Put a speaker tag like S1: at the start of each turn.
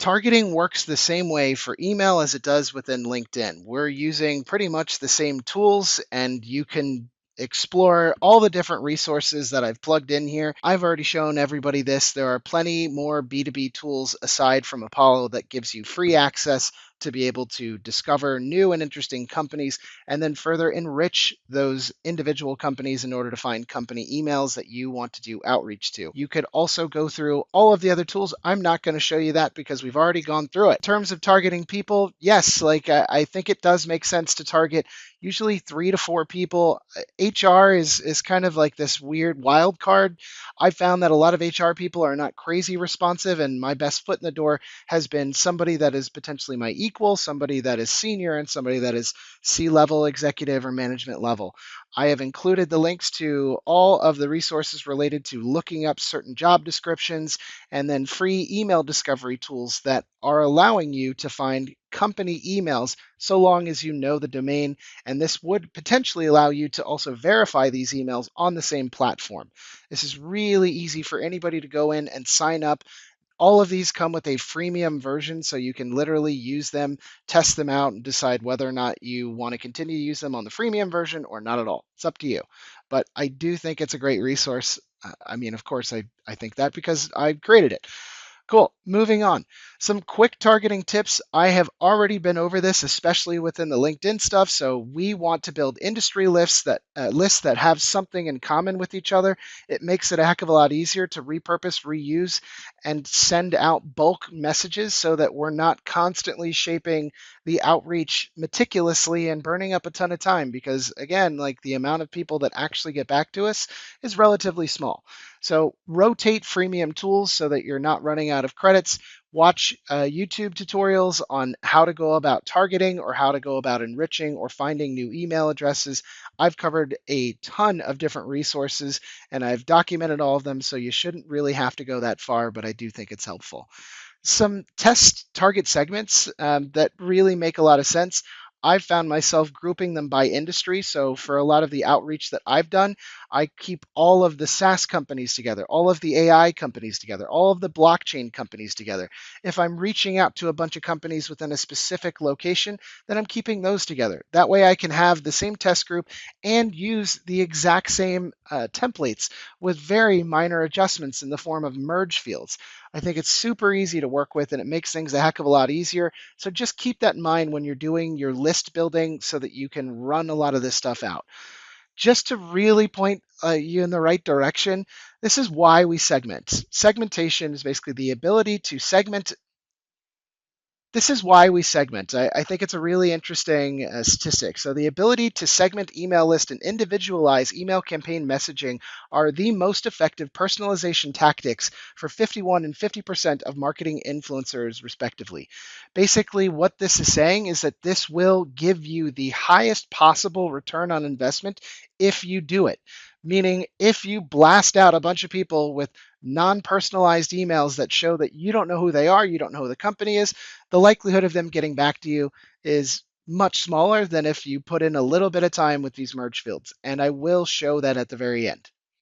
S1: Targeting works the same way for email as it does within LinkedIn. We're using pretty much the same tools, and you can explore all the different resources that I've plugged in here. I've already shown everybody this. There are plenty more B2B tools aside from Apollo that gives you free access to be able to discover new and interesting companies and then further enrich those individual companies in order to find company emails that you want to do outreach to. You could also go through all of the other tools. I'm not going to show you that because we've already gone through it. In terms of targeting people, yes, I think it does make sense to target usually 3 to 4 people. HR is kind of like this weird wild card. I found that a lot of HR people are not crazy responsive, and my best foot in the door has been somebody that is potentially my equal, somebody that is senior, and somebody that is C-level executive or management level. I have included the links to all of the resources related to looking up certain job descriptions and then free email discovery tools that are allowing you to find company emails so long as you know the domain. And this would potentially allow you to also verify these emails on the same platform. This is really easy for anybody to go in and sign up. All of these come with a freemium version, so you can literally use them, test them out, and decide whether or not you want to continue to use them on the freemium version or not at all. It's up to you. But I do think it's a great resource. I mean, of course, I think that because I created it. Cool. Moving on. Some quick targeting tips. I have already been over this, especially within the LinkedIn stuff. So we want to build industry lists that have something in common with each other. It makes it a heck of a lot easier to repurpose, reuse, and send out bulk messages so that we're not constantly shaping the outreach meticulously and burning up a ton of time. Because again, like the amount of people that actually get back to us is relatively small. So rotate freemium tools so that you're not running out of credits. Watch YouTube tutorials on how to go about targeting or how to go about enriching or finding new email addresses. I've covered a ton of different resources and I've documented all of them, so you shouldn't really have to go that far, but I do think it's helpful. Some test target segments that really make a lot of sense. I've found myself grouping them by industry. So for a lot of the outreach that I've done, I keep all of the SaaS companies together, all of the AI companies together, all of the blockchain companies together. If I'm reaching out to a bunch of companies within a specific location, then I'm keeping those together. That way I can have the same test group and use the exact same templates with very minor adjustments in the form of merge fields. I think it's super easy to work with and it makes things a heck of a lot easier. So just keep that in mind when you're doing your list building so that you can run a lot of this stuff out. Just to really point you in the right direction, this is why we segment. Segmentation is basically the ability to segment. This is why we segment. I think it's a really interesting statistic. So, the ability to segment email list and individualize email campaign messaging are the most effective personalization tactics for 51 and 50% of marketing influencers, respectively. Basically, what this is saying is that this will give you the highest possible return on investment if you do it. Meaning, if you blast out a bunch of people with non-personalized emails that show that you don't know who they are, you don't know who the company is, the likelihood of them getting back to you is much smaller than if you put in a little bit of time with these merge fields. And I will show that at the very end.